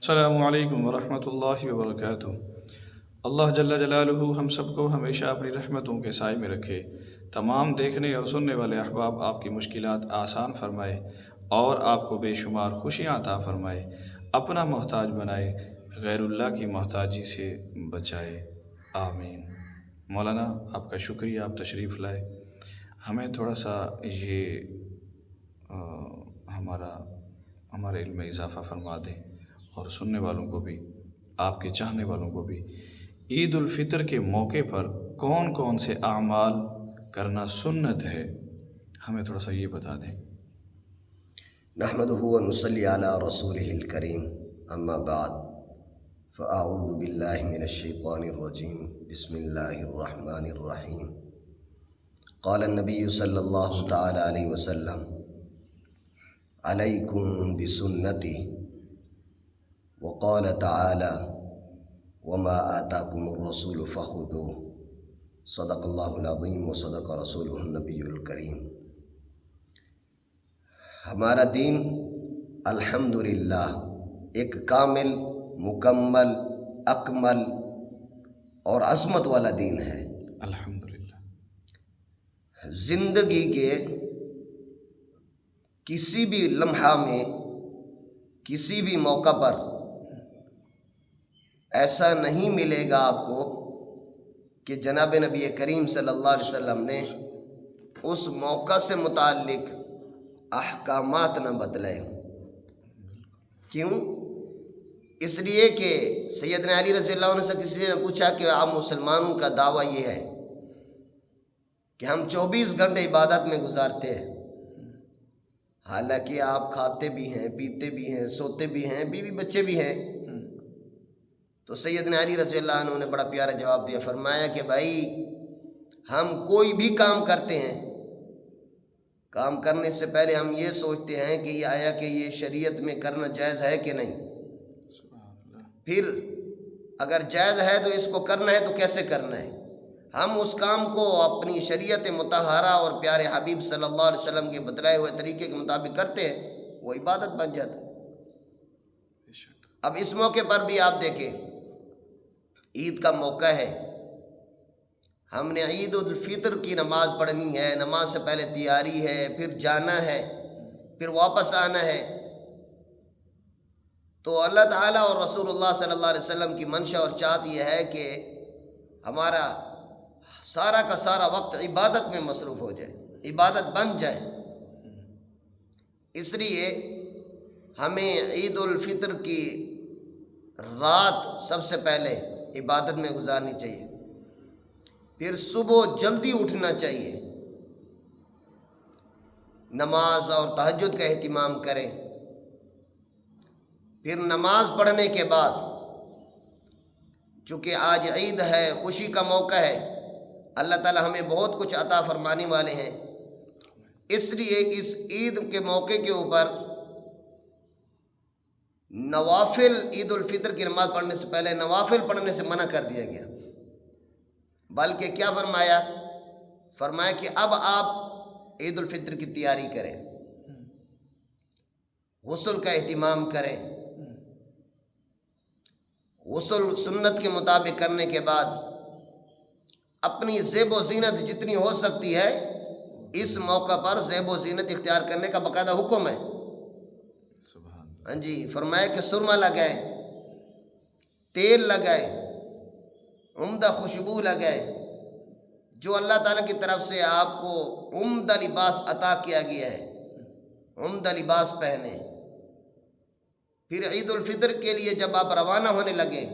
السلام علیکم ورحمۃ اللہ وبرکاتہ۔ اللہ جل جلالہ ہم سب کو ہمیشہ اپنی رحمتوں کے سائے میں رکھے، تمام دیکھنے اور سننے والے احباب آپ کی مشکلات آسان فرمائے اور آپ کو بے شمار خوشیاں عطا فرمائے، اپنا محتاج بنائے، غیر اللہ کی محتاجی سے بچائے، آمین۔ مولانا آپ کا شکریہ، آپ تشریف لائے، ہمیں تھوڑا سا یہ ہمارے علم میں اضافہ فرما دیں اور سننے والوں کو بھی، آپ کے چاہنے والوں کو بھی، عید الفطر کے موقع پر کون کون سے اعمال کرنا سنت ہے، ہمیں تھوڑا سا یہ بتا دیں۔ نحمدہ و نصلی علی رسولہ الکریم، اما بعد فاعوذ باللہ من الشیطان الرجیم، بسم اللہ الرحمن الرحیم۔ قال النبی صلی اللہ تعالی علیہ وسلم، علیکم بسنتی، وقال تعالی وما آتاکم الرسول فخذوہ، صدق اللہ العظیم و صدق رسولہ النبی الکریم۔ ہمارا دین الحمدللہ ایک کامل، مکمل، اکمل اور عظمت والا دین ہے۔ الحمدللہ۔ زندگی کے کسی بھی لمحہ میں، کسی بھی موقع پر ایسا نہیں ملے گا آپ کو کہ جناب نبی کریم صلی اللہ علیہ وسلم نے اس موقع سے متعلق احکامات نہ بدلے ہوں۔ کیوں؟ اس لیے کہ سیدنا علی رضی اللہ عنہ سے کسی نے پوچھا کہ آپ مسلمانوں کا دعویٰ یہ ہے کہ ہم 24 گھنٹے عبادت میں گزارتے ہیں، حالانکہ آپ کھاتے بھی ہیں، پیتے بھی ہیں، سوتے بھی ہیں، بیوی بچے بھی ہیں۔ تو سیدنا علی رضی اللہ عنہ نے بڑا پیارا جواب دیا، فرمایا کہ بھائی ہم کوئی بھی کام کرتے ہیں، کام کرنے سے پہلے ہم یہ سوچتے ہیں کہ یہ آیا کہ یہ شریعت میں کرنا جائز ہے کہ نہیں، پھر اگر جائز ہے تو اس کو کرنا ہے تو کیسے کرنا ہے۔ ہم اس کام کو اپنی شریعت مطہرہ اور پیارے حبیب صلی اللہ علیہ وسلم کے بتلائے ہوئے طریقے کے مطابق کرتے ہیں، وہ عبادت بن جاتا ہے۔ اب اس موقع پر بھی آپ دیکھیں، عید کا موقع ہے، ہم نے عید الفطر کی نماز پڑھنی ہے، نماز سے پہلے تیاری ہے، پھر جانا ہے، پھر واپس آنا ہے۔ تو اللہ تعالیٰ اور رسول اللہ صلی اللہ علیہ وسلم کی منشا اور چاہت یہ ہے کہ ہمارا سارا کا سارا وقت عبادت میں مصروف ہو جائے، عبادت بن جائے۔ اس لیے ہمیں عید الفطر کی رات سب سے پہلے عبادت میں گزارنی چاہیے، پھر صبح جلدی اٹھنا چاہیے، نماز اور تہجد کا اہتمام کریں، پھر نماز پڑھنے کے بعد، چونکہ آج عید ہے، خوشی کا موقع ہے، اللہ تعالی ہمیں بہت کچھ عطا فرمانے والے ہیں، اس لیے اس عید کے موقع کے اوپر نوافل، عید الفطر کی نماز پڑھنے سے پہلے نوافل پڑھنے سے منع کر دیا گیا، بلکہ کیا فرمایا؟ فرمایا کہ اب آپ عید الفطر کی تیاری کریں، غسل کا اہتمام کریں، غسل سنت کے مطابق کرنے کے بعد اپنی زیب و زینت جتنی ہو سکتی ہے اس موقع پر زیب و زینت اختیار کرنے کا باقاعدہ حکم ہے۔ ہاں جی، فرمایا کہ سرما لگائے، تیل لگائے، عمدہ خوشبو لگائے، جو اللہ تعالیٰ کی طرف سے آپ کو عمدہ لباس عطا کیا گیا ہے، عمدہ لباس پہنے۔ پھر عید الفطر کے لیے جب آپ روانہ ہونے لگے،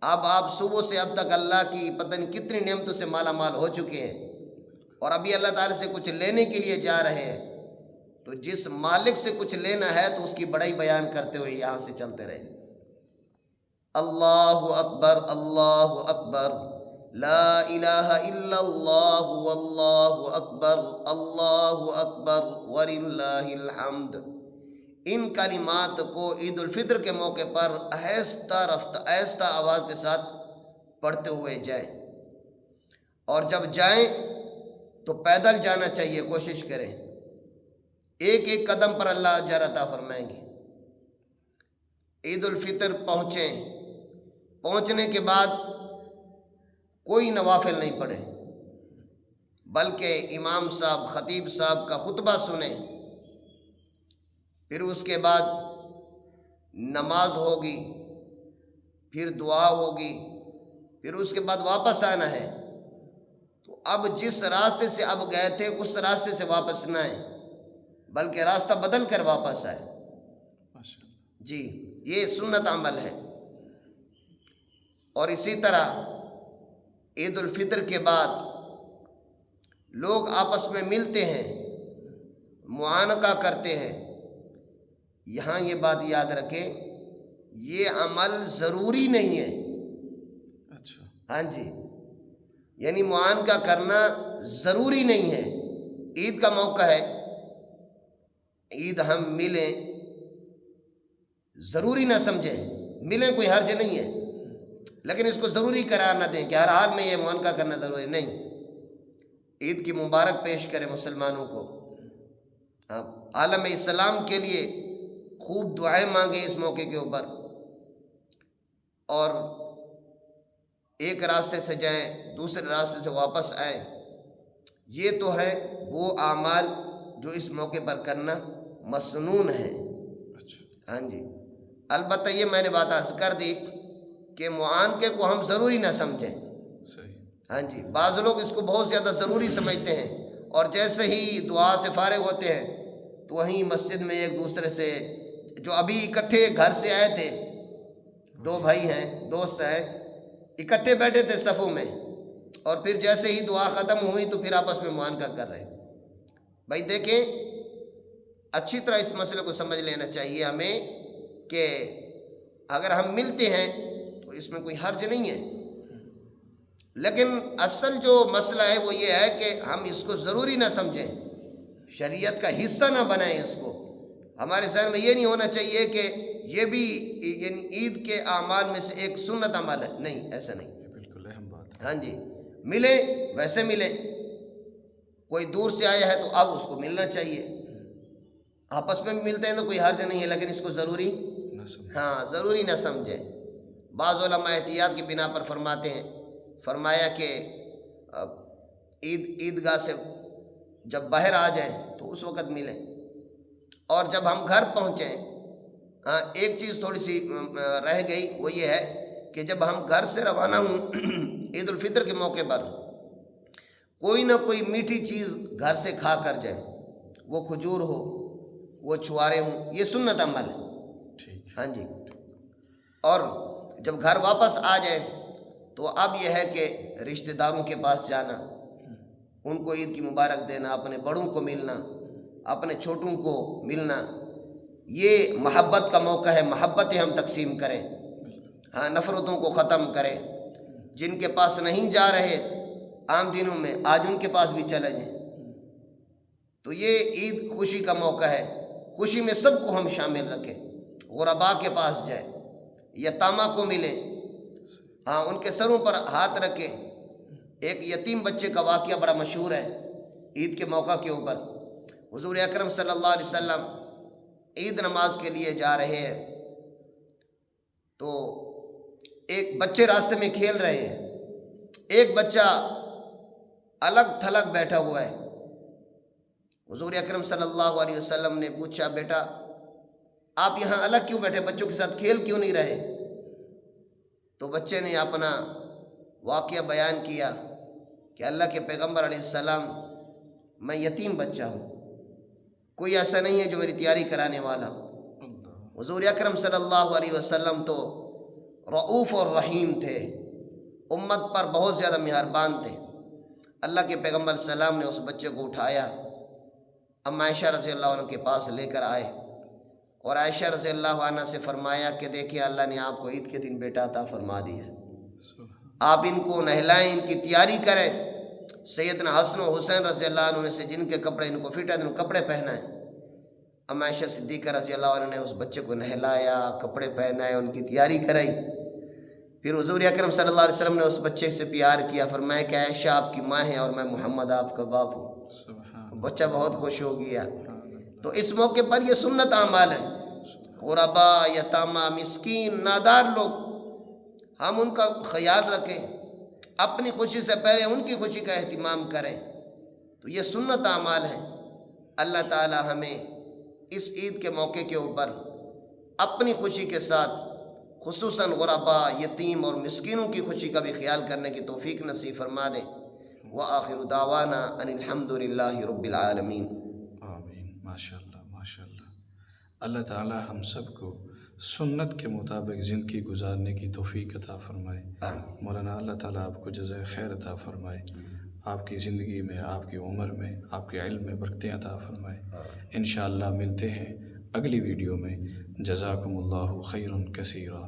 اب آپ صبح سے اب تک اللہ کی پتہ نہیں کتنی نعمتوں سے مالا مال ہو چکے ہیں، اور ابھی اللہ تعالیٰ سے کچھ لینے کے لیے جا رہے ہیں، تو جس مالک سے کچھ لینا ہے تو اس کی بڑائی بیان کرتے ہوئے یہاں سے چلتے رہے۔ اللہ اکبر، اللہ اکبر، لا الہ الا اللہ واللہ اکبر، اللہ اکبر وللہ الحمد۔ ان کلمات کو عید الفطر کے موقع پر آہستہ آواز کے ساتھ پڑھتے ہوئے جائیں، اور جب جائیں تو پیدل جانا چاہیے، کوشش کریں، ایک ایک قدم پر اللہ اجر عطا فرمائیں گے۔ عید الفطر پہنچنے کے بعد کوئی نوافل نہیں پڑھے، بلکہ امام صاحب خطیب صاحب کا خطبہ سنیں، پھر اس کے بعد نماز ہوگی، پھر دعا ہوگی، پھر اس کے بعد واپس آنا ہے۔ تو اب جس راستے سے اب گئے تھے اس راستے سے واپس نہ آئیں، بلکہ راستہ بدل کر واپس آئے۔ جی یہ سنت عمل ہے۔ اور اسی طرح عید الفطر کے بعد لوگ آپس میں ملتے ہیں، معانقہ کرتے ہیں۔ یہاں یہ بات یاد رکھیں، یہ عمل ضروری نہیں ہے۔ اچھا، ہاں جی، یعنی معانقہ کرنا ضروری نہیں ہے۔ عید کا موقع ہے، عید ہم ملیں، ضروری نہ سمجھیں، ملیں کوئی حرج نہیں ہے، لیکن اس کو ضروری قرار نہ دیں کہ ہر حال میں یہ معانقہ کرنا ضروری نہیں۔ عید کی مبارک پیش کریں مسلمانوں کو، عالم اسلام کے لیے خوب دعائیں مانگیں اس موقع کے اوپر، اور ایک راستے سے جائیں دوسرے راستے سے واپس آئیں۔ یہ تو ہے وہ اعمال جو اس موقع پر کرنا مسنون ہے۔ ہاں جی، البتہ یہ میں نے بات عرض کر دی کہ معانقے کو ہم ضروری نہ سمجھیں۔ ہاں جی، بعض لوگ اس کو بہت زیادہ ضروری سمجھتے ہیں، اور جیسے ہی دعا سے فارغ ہوتے ہیں تو وہیں مسجد میں ایک دوسرے سے، جو ابھی اکٹھے گھر سے آئے تھے، دو بھائی ہیں، دوست ہیں، اکٹھے بیٹھے تھے صفوں میں، اور پھر جیسے ہی دعا ختم ہوئی تو پھر آپس میں معانقہ کر رہے ہیں۔ بھائی دیکھیں، اچھی طرح اس مسئلے کو سمجھ لینا چاہیے ہمیں کہ اگر ہم ملتے ہیں تو اس میں کوئی حرج نہیں ہے، لیکن اصل جو مسئلہ ہے وہ یہ ہے کہ ہم اس کو ضروری نہ سمجھیں، شریعت کا حصہ نہ بنائیں اس کو۔ ہمارے ذہن میں یہ نہیں ہونا چاہیے کہ یہ بھی یعنی عید کے اعمال میں سے ایک سنت عمل ہے، نہیں، ایسا نہیں۔ بالکل اہم بات ہے۔ ہاں جی، ملیں ویسے ملیں، کوئی دور سے آیا ہے تو اب اس کو ملنا چاہیے، آپس میں بھی ملتے ہیں تو کوئی حرج نہیں ہے، لیکن اس کو ضروری ضروری نہ سمجھیں۔ بعض علماء احتیاط کی بنا پر فرماتے ہیں، فرمایا کہ عیدگاہ سے جب باہر آ جائیں تو اس وقت ملیں، اور جب ہم گھر پہنچیں، ایک چیز تھوڑی سی رہ گئی، وہ یہ ہے کہ جب ہم گھر سے روانہ ہوں عید الفطر کے موقع پر کوئی نہ کوئی میٹھی چیز گھر سے کھا کر جائیں، وہ کھجور ہو، وہ چھوارے ہوں، یہ سنت عمل ہے۔ ہاں جی، اور جب گھر واپس آ جائیں تو اب یہ ہے کہ رشتہ داروں کے پاس جانا، ان کو عید کی مبارک دینا، اپنے بڑوں کو ملنا، اپنے چھوٹوں کو ملنا، یہ محبت کا موقع ہے، محبتیں ہم تقسیم کریں، ہاں، نفرتوں کو ختم کریں۔ جن کے پاس نہیں جا رہے عام دنوں میں، آج ان کے پاس بھی چلے جائیں۔ تو یہ عید خوشی کا موقع ہے، خوشی میں سب کو ہم شامل رکھیں، غرباء کے پاس جائیں، یتامہ کو ملیں، ہاں، ان کے سروں پر ہاتھ رکھیں۔ ایک یتیم بچے کا واقعہ بڑا مشہور ہے عید کے موقع کے اوپر۔ حضور اکرم صلی اللہ علیہ وسلم عید نماز کے لیے جا رہے ہیں تو ایک بچے راستے میں کھیل رہے ہیں، ایک بچہ الگ تھلگ بیٹھا ہوا ہے۔ حضور اکرم صلی اللہ علیہ وسلم نے پوچھا، بیٹا آپ یہاں الگ کیوں بیٹھے، بچوں کے ساتھ کھیل کیوں نہیں رہے؟ تو بچے نے اپنا واقعہ بیان کیا کہ اللہ کے پیغمبر علیہ السلام، میں یتیم بچہ ہوں، کوئی ایسا نہیں ہے جو میری تیاری کرانے والا۔ حضور اکرم صلی اللہ علیہ وسلم تو رؤوف اور رحیم تھے، امت پر بہت زیادہ مہربان تھے۔ اللہ کے پیغمبر علیہ السلام نے اس بچے کو اٹھایا، ام عائشہ رضی اللہ عنہ کے پاس لے کر آئے، اور عائشہ رضی اللہ عنہ سے فرمایا کہ دیکھیں اللہ نے آپ کو عید کے دن بیٹا عطا فرما دیا، آپ ان کو نہلائیں، ان کی تیاری کریں۔ سیدنا حسن و حسین رضی اللہ عنہ سے جن کے کپڑے ان کو فٹ ہیں ان کو کپڑے پہنائیں۔ ام عائشہ صدیقہ رضی اللہ عنہ نے اس بچے کو نہلایا، کپڑے پہنائے، ان کی تیاری کرائی۔ پھر حضور اکرم صلی اللہ علیہ وسلم نے اس بچے سے پیار کیا، فرمایا کہ عائشہ آپ کی ماں ہے اور میں محمد آپ کا باپ ہوں۔ بچہ بہت خوش ہو گیا۔ تو اس موقع پر یہ سنت اعمال ہے، غربا، یتامہ، مسکین، نادار لوگ، ہم ان کا خیال رکھیں، اپنی خوشی سے پہلے ان کی خوشی کا اہتمام کریں. تو یہ سنت اعمال ہیں. اللہ تعالی ہمیں اس عید کے موقع کے اوپر اپنی خوشی کے ساتھ خصوصاً غربا، یتیم اور مسکینوں کی خوشی کا بھی خیال کرنے کی توفیق نصیب فرما دے. وآخر دعوانا ان الحمد للہ رب العالمین. آمین. ماشاء اللہ ماشاء اللہ. اللہ تعالی ہم سب کو سنت کے مطابق زندگی گزارنے کی توفیق عطا فرمائے. مولانا اللہ تعالیٰ آپ کو جزائے خیر عطا فرمائے. آپ کی زندگی میں، آپ کی عمر میں، آپ کے علم میں برکتیں عطا فرمائے. انشاءاللہ ملتے ہیں اگلی ویڈیو میں. جزاکم اللہ خیرا کثیرا.